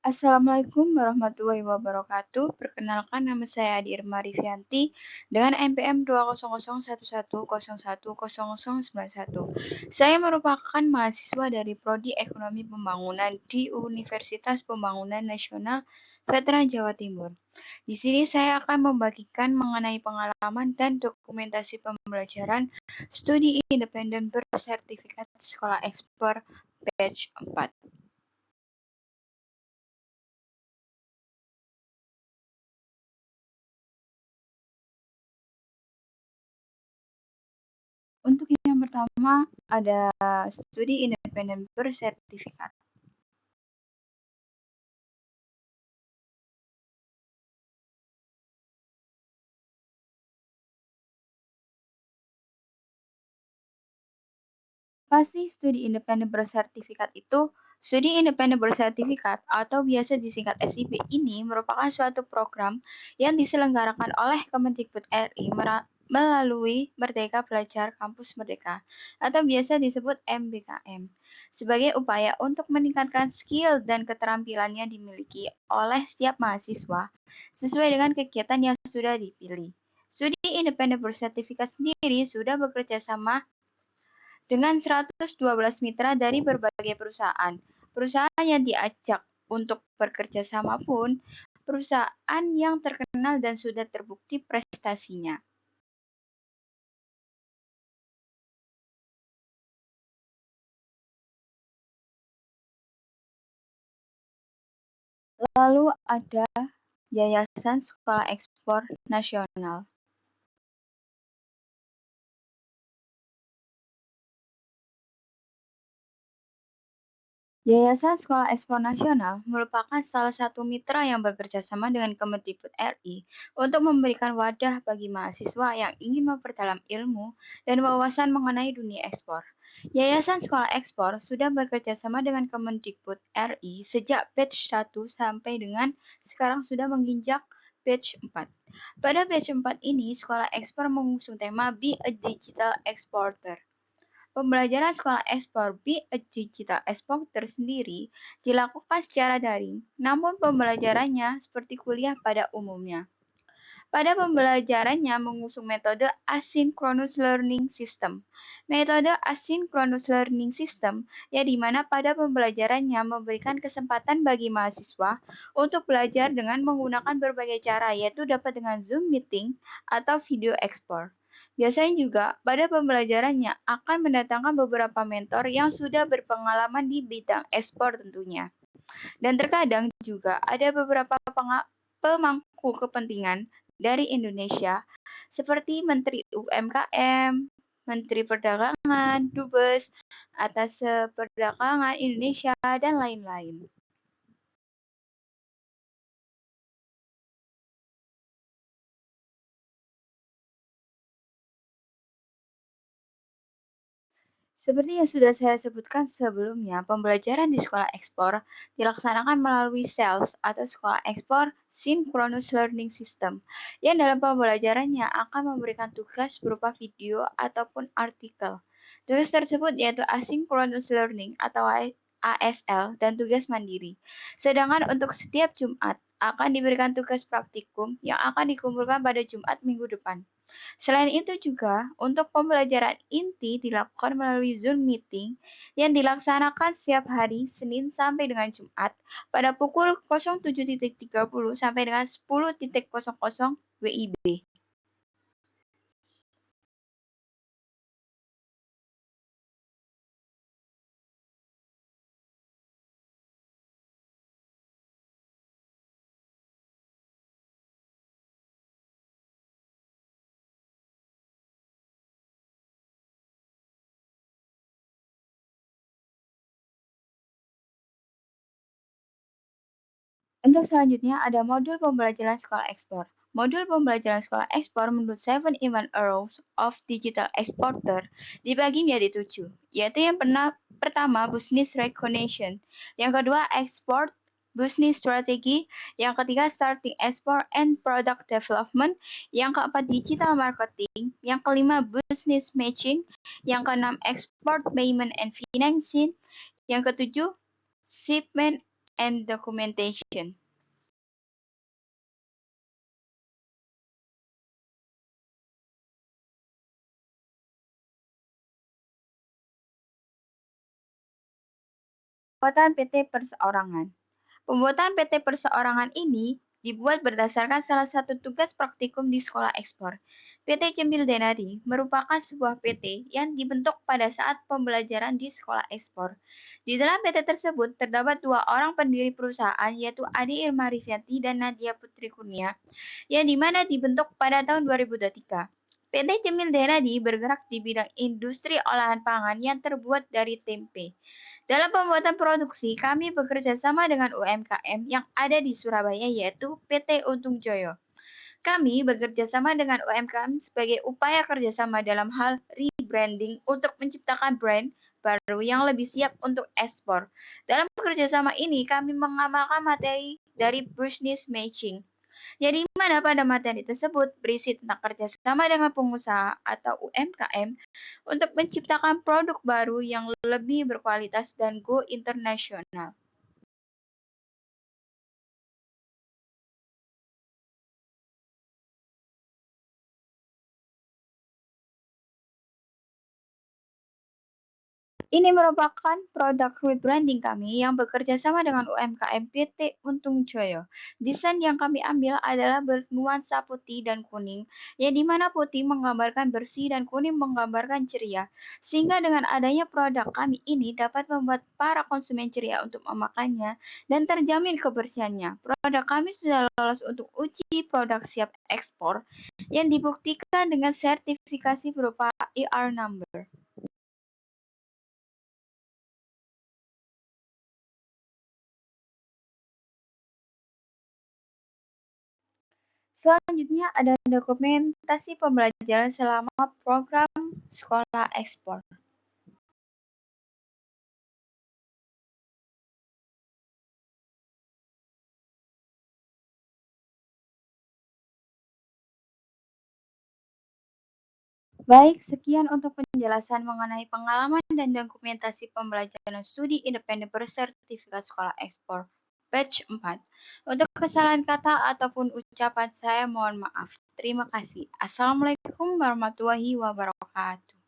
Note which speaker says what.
Speaker 1: Assalamualaikum warahmatullahi wabarakatuh. Perkenalkan nama saya Adi Irma Rivianti dengan NPM 20011110091. Saya merupakan mahasiswa dari Prodi Ekonomi Pembangunan di Universitas Pembangunan Nasional Veteran Jawa Timur. Di sini saya akan membagikan mengenai pengalaman dan dokumentasi pembelajaran studi independen bersertifikat Sekolah Ekspor Batch 4. Untuk yang pertama ada studi independen bersertifikat. Pasti studi independen bersertifikat itu? Studi independen bersertifikat atau biasa disingkat SIB ini merupakan suatu program yang diselenggarakan oleh Kemendikbud RI melalui Merdeka Belajar Kampus Merdeka atau biasa disebut MBKM sebagai upaya untuk meningkatkan skill dan keterampilan yang dimiliki oleh setiap mahasiswa sesuai dengan kegiatan yang sudah dipilih. Studi independen bersertifikat sendiri sudah bekerja sama dengan 112 mitra dari berbagai perusahaan. Perusahaan yang diajak untuk bekerja sama pun perusahaan yang terkenal dan sudah terbukti prestasinya. Lalu ada Yayasan Sekolah Ekspor Nasional. Yayasan Sekolah Ekspor Nasional merupakan salah satu mitra yang bekerja sama dengan Kemendikbud RI untuk memberikan wadah bagi mahasiswa yang ingin memperdalam ilmu dan wawasan mengenai dunia ekspor. Yayasan Sekolah Ekspor sudah bekerja sama dengan Kemendikbud RI sejak batch 1 sampai dengan sekarang sudah menginjak batch 4. Pada batch 4 ini, Sekolah Ekspor mengusung tema Be a Digital Exporter. Pembelajaran sekolah ekspor Be a Digital Exporter sendiri dilakukan secara daring, namun pembelajarannya seperti kuliah pada umumnya. Pada pembelajarannya mengusung metode Asynchronous Learning System. Metode Asynchronous Learning System yang dimana pada pembelajarannya memberikan kesempatan bagi mahasiswa untuk belajar dengan menggunakan berbagai cara, yaitu dapat dengan Zoom meeting atau video ekspor. Biasanya juga pada pembelajarannya akan mendatangkan beberapa mentor yang sudah berpengalaman di bidang ekspor tentunya. Dan terkadang juga ada beberapa pemangku kepentingan dari Indonesia seperti Menteri UMKM, Menteri Perdagangan, Dubes, atas perdagangan Indonesia, dan lain-lain. Seperti yang sudah saya sebutkan sebelumnya, pembelajaran di sekolah ekspor dilaksanakan melalui SELS atau Sekolah Ekspor Synchronous Learning System, yang dalam pembelajarannya akan memberikan tugas berupa video ataupun artikel. Tugas tersebut yaitu Asynchronous Learning atau ASL dan tugas mandiri. Sedangkan untuk setiap Jumat akan diberikan tugas praktikum yang akan dikumpulkan pada Jumat minggu depan. Selain itu juga, untuk pembelajaran inti dilakukan melalui Zoom meeting yang dilaksanakan setiap hari Senin sampai dengan Jumat pada pukul 07.30 sampai dengan 10.00 WIB. Untuk selanjutnya ada modul pembelajaran sekolah ekspor. Modul pembelajaran sekolah ekspor menurut 7-in-1 Arrows of Digital Exporter dibagi menjadi 7, yaitu yang pertama Business Recognition, yang kedua Export Business Strategy, yang ketiga Starting Export and Product Development, yang keempat Digital Marketing, yang kelima Business Matching, yang keenam Export Payment and Financing, yang ketujuh Shipment and documentation. Pembuatan PT Perseorangan. Pembuatan PT Perseorangan ini dibuat berdasarkan salah satu tugas praktikum di sekolah ekspor. PT Cemil Denari merupakan sebuah PT yang dibentuk pada saat pembelajaran di sekolah ekspor. Di dalam PT tersebut terdapat dua orang pendiri perusahaan yaitu Adi Irma Rivianti dan Nadia Putri Kurnia yang dimana dibentuk pada tahun 2023. PT Cemil Denadi bergerak di bidang industri olahan pangan yang terbuat dari tempe. Dalam pembuatan produksi, kami bekerja sama dengan UMKM yang ada di Surabaya yaitu PT Untung Joyo. Kami bekerja sama dengan UMKM sebagai upaya kerjasama dalam hal rebranding untuk menciptakan brand baru yang lebih siap untuk ekspor. Dalam kerjasama ini, kami mengamalkan materi dari business matching. Jadi mana pada materi tersebut berisi tentang kerjasama dengan pengusaha atau UMKM untuk menciptakan produk baru yang lebih berkualitas dan go internasional. Ini merupakan produk rebranding kami yang bekerja sama dengan UMKM PT Untung Joyo. Desain yang kami ambil adalah bernuansa putih dan kuning, yang dimana putih menggambarkan bersih dan kuning menggambarkan ceria. Sehingga dengan adanya produk kami ini dapat membuat para konsumen ceria untuk memakannya dan terjamin kebersihannya. Produk kami sudah lolos untuk uji produk siap ekspor yang dibuktikan dengan sertifikasi berupa IR number. Selanjutnya ada dokumentasi pembelajaran selama program sekolah ekspor. Baik, sekian untuk penjelasan mengenai pengalaman dan dokumentasi pembelajaran studi independen bersertifikat sekolah ekspor batch 4. Untuk kesalahan kata ataupun ucapan saya mohon maaf. Terima kasih. Assalamualaikum warahmatullahi wabarakatuh.